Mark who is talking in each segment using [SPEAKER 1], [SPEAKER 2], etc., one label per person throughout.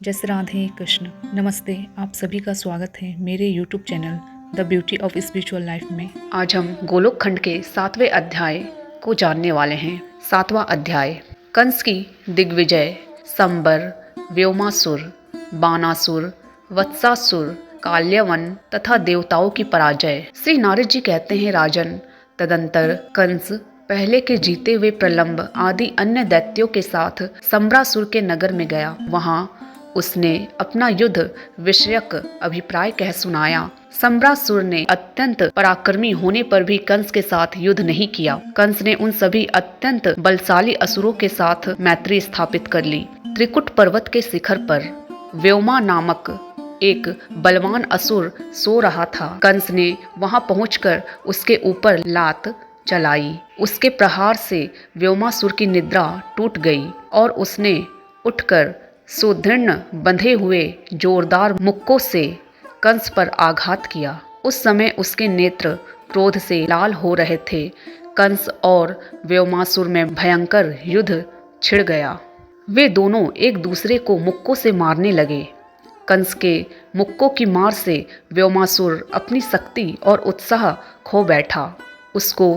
[SPEAKER 1] जय श्री राधे कृष्ण। नमस्ते, आप सभी का स्वागत है मेरे YouTube channel the beauty of spiritual life में।
[SPEAKER 2] आज हम गोलोक खंड के 7वें अध्याय को जानने वाले हैं। 7वां अध्याय, कंस की दिग्विजय, संबर, व्योमासुर, बानासुर, वत्सासुर, काल्यवन तथा देवताओं की पराजय। श्री नारद जी कहते हैं, राजन, तदंतर कंस पहले के जीते हुए प्रलंब आदि अन्य दैत्यों के साथ संबरासुर के नगर में गया। वहां उसने अपना युद्ध विषयक अभिप्राय कह सुनाया। संबरासुर ने अत्यंत पराक्रमी होने पर भी कंस के साथ युद्ध नहीं किया। कंस ने उन सभी अत्यंत बलशाली असुरों के साथ मैत्री स्थापित कर ली। त्रिकुट पर्वत के शिखर पर व्योमा नामक एक बलवान असुर सो रहा था। कंस ने वहां पहुंचकर उसके ऊपर लात चलाई। उसके प्रहार से व्योमासुर की निद्रा टूट गई और उसने उठकर सुदृढ़ बंधे हुए जोरदार मुक्कों से कंस पर आघात किया। उस समय उसके नेत्र क्रोध से लाल हो रहे थे। कंस और व्योमासुर में भयंकर युद्ध छिड़ गया। वे दोनों एक दूसरे को मुक्कों से मारने लगे। कंस के मुक्कों की मार से व्योमासुर अपनी शक्ति और उत्साह खो बैठा। उसको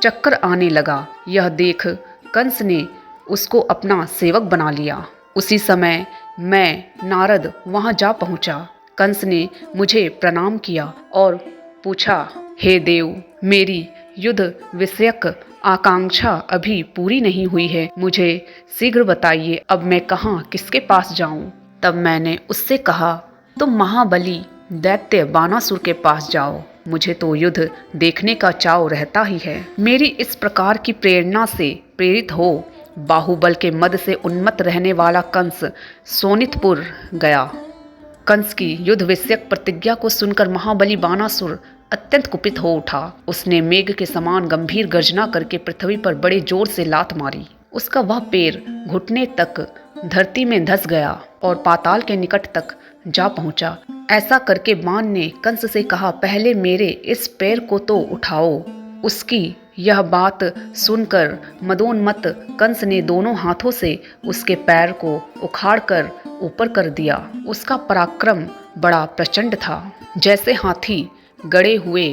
[SPEAKER 2] चक्कर आने लगा। यह देख कंस ने उसको अपना सेवक बना लिया। उसी समय मैं नारद वहां जा पहुंचा। कंस ने मुझे प्रणाम किया और पूछा, हे देव, मेरी युद्ध विषयक आकांक्षा अभी पूरी नहीं हुई है। मुझे शीघ्र बताइए, अब मैं कहाँ किसके पास जाऊं? तब मैंने उससे कहा, तुम महाबली दैत्य बानासुर के पास जाओ। मुझे तो युद्ध देखने का चाव रहता ही है। मेरी इस प्रकार की प्रेरणा से प्रेरित हो बाहुबल के मद से उन्मत्त रहने वाला कंस सोनितपुर गया। कंस की युद्ध विषयक प्रतिज्ञा को सुनकर महाबली बानासुर अत्यंत कुपित हो उठा। उसने मेघ के समान गंभीर गर्जना करके पृथ्वी पर बड़े जोर से लात मारी। उसका वह पैर घुटने तक धरती में धंस गया और पाताल के निकट तक जा पहुंचा। ऐसा करके बाण ने कंस से कहा, पहले मेरे इस पैर को तो उठाओ। उसकी यह बात सुनकर मदोन्मत्त कंस ने दोनों हाथों से उसके पैर को उखाड़कर ऊपर कर दिया। उसका पराक्रम बड़ा प्रचंड था। जैसे हाथी गड़े हुए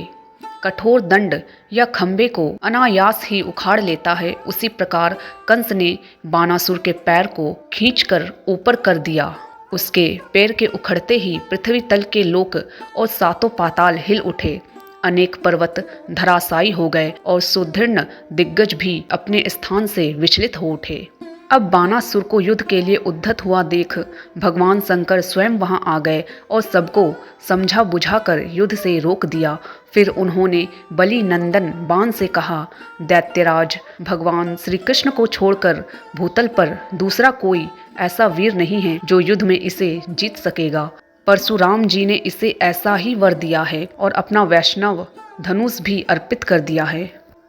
[SPEAKER 2] कठोर दंड या खंबे को अनायास ही उखाड़ लेता है, उसी प्रकार कंस ने बानासुर के पैर को खींचकर ऊपर कर दिया। उसके पैर के उखड़ते ही पृथ्वी तल के लोक और सातों पाताल हिल उठे। अनेक पर्वत धराशायी हो गए और सुदृढ़ दिग्गज भी अपने स्थान से विचलित हो उठे। अब बानासुर को युद्ध के लिए उद्धत हुआ देख भगवान शंकर स्वयं वहां आ गए और सबको समझा बुझाकर युद्ध से रोक दिया। फिर उन्होंने बलि नंदन बाण से कहा, दैत्यराज, भगवान श्री कृष्ण को छोड़कर भूतल पर दूसरा कोई ऐसा वीर नहीं है जो युद्ध में इसे जीत सकेगा। परशुराम जी ने इसे ऐसा ही वर दिया है और अपना वैष्णव धनुष भी अर्पित कर दिया है।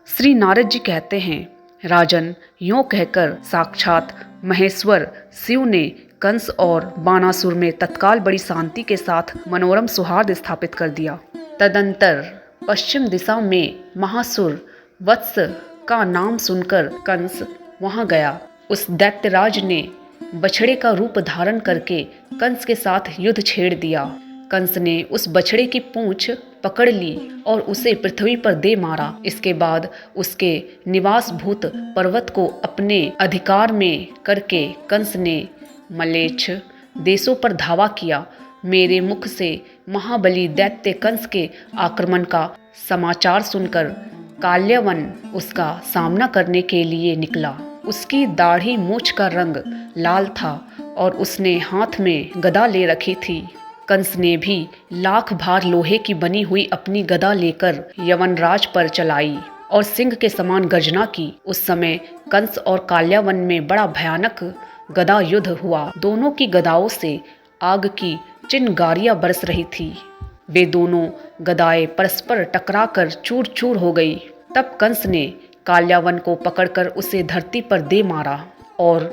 [SPEAKER 2] श्री नारद जी कहते हैं, राजन, यों कहकर साक्षात महेश्वर शिव ने कंस और बानासुर में तत्काल बड़ी शांति के साथ मनोरम सौहार्द स्थापित कर दिया। तदंतर पश्चिम दिशा में महासुर वत्स का नाम सुनकर कंस वहां गया। उस दैत्यराज ने बछड़े का रूप धारण करके कंस के साथ युद्ध छेड़ दिया। कंस ने उस बछड़े की पूंछ पकड़ ली और उसे पृथ्वी पर दे मारा। इसके बाद उसके निवास भूत पर्वत को अपने अधिकार में करके कंस ने मलेच्छ देशों पर धावा किया। मेरे मुख से महाबली दैत्य कंस के आक्रमण का समाचार सुनकर काल्यवन उसका सामना करने के लिए निकला। उसकी दाढ़ी मूछ का रंग लाल था और उसने हाथ में गदा ले रखी थी। कंस ने भी लाख भार लोहे की बनी हुई अपनी गदा लेकर यवनराज पर चलाई और सिंह के समान गर्जना की। उस समय कंस और काल्यावन में बड़ा भयानक गदा युद्ध हुआ। दोनों की गदाओं से आग की चिंगारियां बरस रही थी। वे दोनों गदाएं परस्पर टकराकर चूर चूर हो गई। तब कंस ने काल्यावन को पकड़कर उसे धरती पर दे मारा और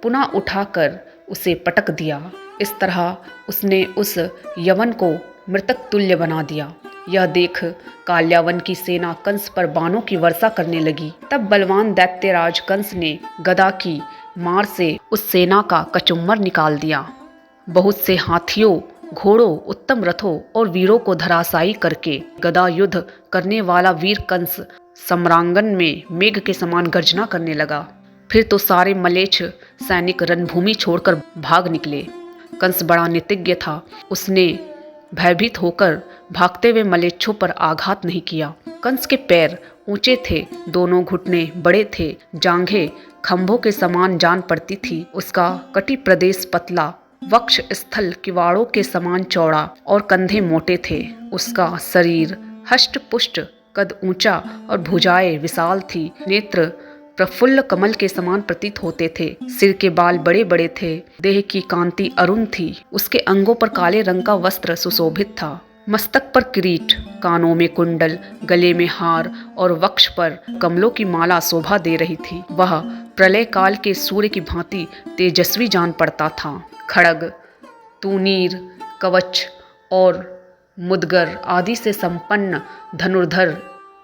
[SPEAKER 2] पुनः उठाकर उसे पटक दिया। इस तरह उसने उस यवन को मृतक तुल्य बना दिया। यह देख काल्यावन की सेना कंस पर बाणों की वर्षा करने लगी। तब बलवान दैत्यराज कंस ने गदा की मार से उस सेना का कचुम्बर निकाल दिया। बहुत से हाथियों, घोड़ों, उत्तम रथों और वीरों को धराशायी करके गदा युद्ध करने वाला वीर कंस सम्रांगन में मेघ के समान गर्जना करने लगा। फिर तो सारे मलेच्छ सैनिक रणभूमि छोड़कर भाग निकले। कंस बड़ा नितिज्ञ था। उसने भयभीत होकर भागते हुए मलेच्छों पर आघात नहीं किया। कंस के पैर ऊंचे थे, दोनों घुटने बड़े थे, जांघें खंभों के समान जान पड़ती थी। उसका कटी प्रदेश पतला, वक्ष स्थल किवाड़ों के समान चौड़ा और कंधे मोटे थे। उसका शरीर हष्ट पुष्ट, कद ऊंचा और भुजाएं विशाल थी। नेत्र प्रफुल्ल कमल के समान प्रतीत होते थे। सिर के बाल बड़े बड़े थे। देह की कांति अरुण थी। उसके अंगों पर काले रंग का वस्त्र सुशोभित था। मस्तक पर किरीट, कानों में कुंडल, गले में हार और वक्ष पर कमलों की माला शोभा दे रही थी। वह प्रलय काल के सूर्य की भांति तेजस्वी जान पड़ता था। खड़ग, तूनीर, कवच और मुदगर आदि से संपन्न धनुर्धर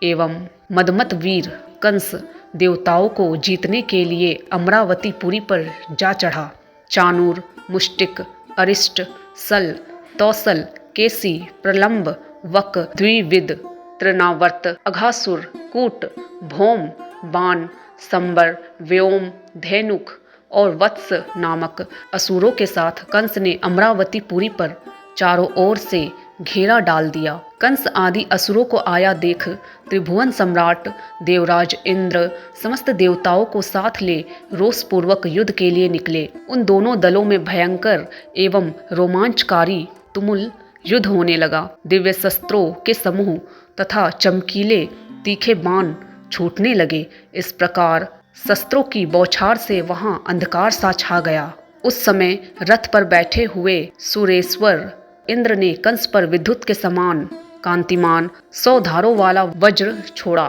[SPEAKER 2] एवं मदमत वीर कंस देवताओं को जीतने के लिए अमरावती पुरी पर जा चढ़ा। चाणूर, मुष्टिक, अरिष्ट, सल, तौसल, केसी, प्रलंब, वक, द्विविद, तृणावर्त, अघासुर, कूट, भौम, बाण, संबर, व्योम, धेनुक और वत्स नामक असुरों के साथ कंस ने अमरावती पुरी पर चारों ओर से घेरा डाल दिया। कंस आदि असुरों को आया देख त्रिभुवन सम्राट देवराज इंद्र समस्त देवताओं को साथ ले रोषपूर्वक युद्ध के लिए निकले। उन दोनों दलों में भयंकर एवं रोमांचकारी तुमुल युद्ध होने लगा। दिव्य शस्त्रों के समूह तथा चमकीले तीखे बाण छूटने लगे। इस प्रकार शस्त्रों की बौछार से वहां अंधकार सा छा गया। उस समय रथ पर बैठे हुए सुरेश्वर इंद्र ने कंस पर विद्युत के समान कांतिमान 100 धारों वाला वज्र छोड़ा,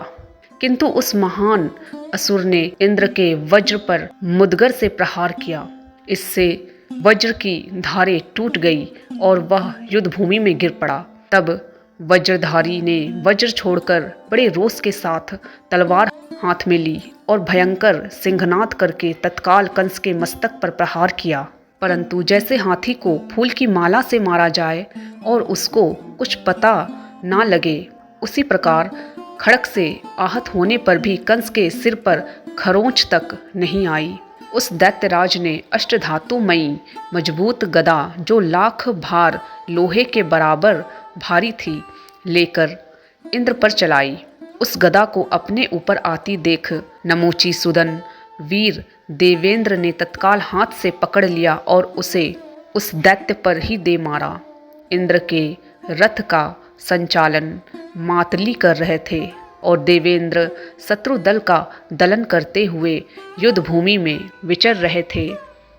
[SPEAKER 2] किंतु उस महान असुर ने इंद्र के वज्र पर मुदगर से प्रहार किया। इससे वज्र की धारें टूट गई और वह युद्ध भूमि में गिर पड़ा। तब वज्रधारी ने वज्र छोड़कर बड़े रोष के साथ तलवार हाथ में ली और भयंकर सिंहनाद करके तत्काल कंस के मस्तक पर प्रहार किया। परंतु जैसे हाथी को फूल की माला से मारा जाए और उसको कुछ पता ना लगे, उसी प्रकार खड़क से आहत होने पर भी कंस के सिर पर खरोंच तक नहीं आई। उस दैत्यराज ने अष्टधातुमयी मजबूत गदा, जो लाख भार लोहे के बराबर भारी थी, लेकर इंद्र पर चलाई। उस गदा को अपने ऊपर आती देख नमोची सुदन वीर देवेंद्र ने तत्काल हाथ से पकड़ लिया और उसे उस दैत्य पर ही दे मारा। इंद्र के रथ का संचालन मातली कर रहे थे और देवेंद्र शत्रु दल का दलन करते हुए युद्ध भूमि में विचर रहे थे।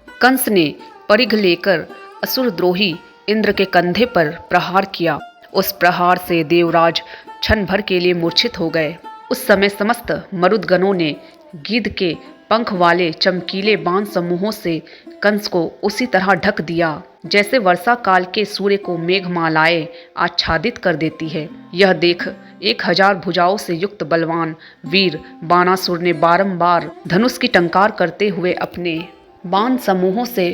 [SPEAKER 2] कंस ने परिघ लेकर असुरद्रोही इंद्र के कंधे पर प्रहार किया। उस प्रहार से देवराज क्षण भर के लिए मूर्छित हो गए। उस समय समस्त मरुदगणों ने गिद्ध के पंख वाले चमकीले बाण समूहों से कंस को उसी तरह ढक दिया जैसे वर्षा काल के सूर्य को मेघमालाएं आच्छादित कर देती है। यह देख 1000 भुजाओं से युक्त बलवान वीर बाणासुर ने बारंबार धनुष की टंकार करते हुए अपने बाण समूहों से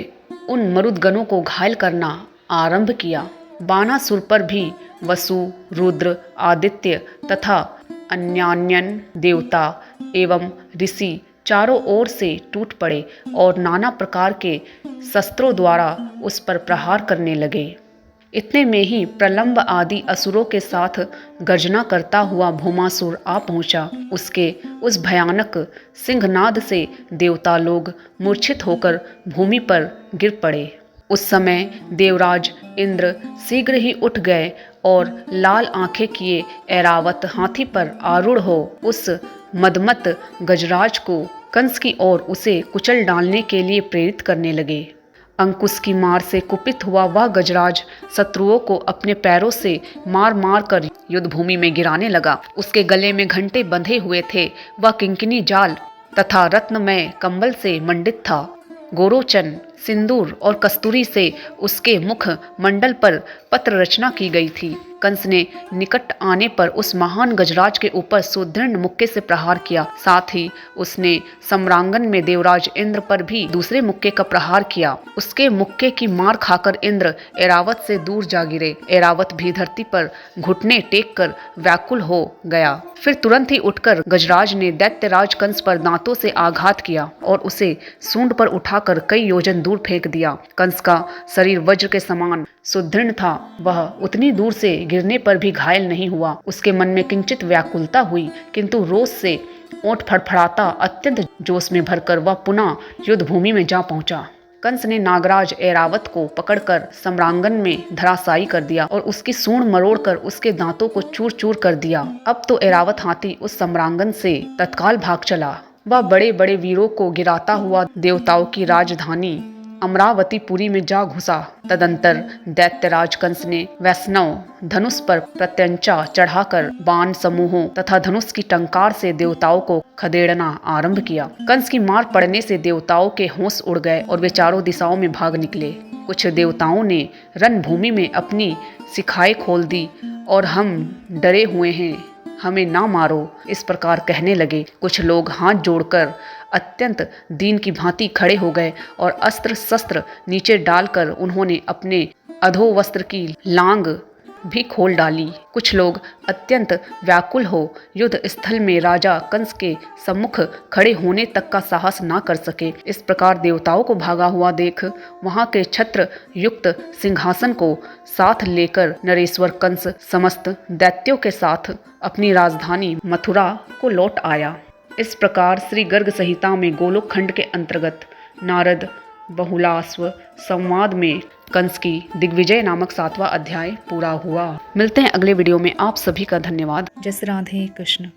[SPEAKER 2] उन मरुदगणों को घायल करना आरंभ किया। बाणासुर पर भी वसु, रुद्र, आदित्य तथा अन्यान्यन देवता एवं ऋषि चारों ओर से टूट पड़े और नाना प्रकार के शस्त्रों द्वारा उस पर प्रहार करने लगे। इतने में ही प्रलंब आदि असुरों के साथ गर्जना करता हुआ भौमासुर आ पहुंचा। उसके उस भयानक सिंहनाद से देवता लोग मूर्छित होकर भूमि पर गिर पड़े। उस समय देवराज इंद्र शीघ्र ही उठ गए और लाल आंखें किए ऐरावत हाथी पर आरूढ़ हो उस मदमत गजराज को कंस की ओर उसे कुचल डालने के लिए प्रेरित करने लगे। अंकुश की मार से कुपित हुआ वह गजराज शत्रुओं को अपने पैरों से मार मार कर युद्ध भूमि में गिराने लगा। उसके गले में घंटे बंधे हुए थे। वह किंकिनी जाल तथा रत्नमय कंबल से मंडित था। गोरोचन सिंदूर और कस्तूरी से उसके मुख मंडल पर पत्र रचना की गई थी। कंस ने निकट आने पर उस महान गजराज के ऊपर सुदृढ़ मुक्के से प्रहार किया। साथ ही उसने सम्रांगन में देवराज इंद्र पर भी दूसरे मुक्के का प्रहार किया। उसके मुक्के की मार खाकर इंद्र ऐरावत से दूर जा गिरे। ऐरावत भी धरती पर घुटने टेक कर व्याकुल हो गया। फिर तुरंत ही उठकर गजराज ने दैत्यराज कंस पर दांतों से आघात किया और उसे सूंड पर उठाकर कई योजन दूर फेंक दिया। कंस का शरीर वज्र के समान सुदृढ़ था। वह उतनी दूर से गिरने पर भी घायल नहीं हुआ। उसके मन में किंचित व्याकुलता हुई, किंतु रोष से ओंठ फड़फड़ाता अत्यंत जोश में भरकर वह पुनः युद्ध भूमि में जा पहुंचा। कंस ने नागराज ऐरावत को पकड़कर सम्रांगन में धराशायी कर दिया और उसकी सूंड मरोड़कर उसके दांतों को चूर चूर कर दिया। अब तो ऐरावत हाथी उस सम्रांगन से तत्काल भाग चला। वह बड़े बड़े वीरों को गिराता हुआ देवताओं की राजधानी अमरावतीपुरी में जा घुसा। तदंतर दैत्यराज कंस ने वैष्णव धनुष पर प्रत्यंचा चढ़ाकर बाण समूहों तथा धनुष की टंकार से देवताओं को खदेड़ना आरंभ किया। कंस की मार पड़ने से देवताओं के होश उड़ गए और वे चारों दिशाओं में भाग निकले। कुछ देवताओं ने रणभूमि में अपनी शिखाएं खोल दी और हम डरे हुए हैं, हमें ना मारो, इस प्रकार कहने लगे। कुछ लोग हाथ जोड़कर अत्यंत दीन की भांति खड़े हो गए और अस्त्र शस्त्र नीचे डालकर उन्होंने अपने अधोवस्त्र की लांग भी खोल डाली। कुछ लोग अत्यंत व्याकुल हो युद्ध स्थल में राजा कंस के सम्मुख खड़े होने तक का साहस ना कर सके। इस प्रकार देवताओं को भागा हुआ देख वहां के छत्र युक्त सिंहासन को साथ लेकर नरेश्वर कंस समस्त दैत्यों के साथ अपनी राजधानी मथुरा को लौट आया। इस प्रकार श्री गर्ग संहिता में गोलोक खंड के अंतर्गत नारद बहुलाश्व संवाद में कंस की दिग्विजय नामक 7वां अध्याय पूरा हुआ। मिलते हैं अगले वीडियो में। आप सभी का धन्यवाद।
[SPEAKER 1] जय श्री राधे कृष्ण।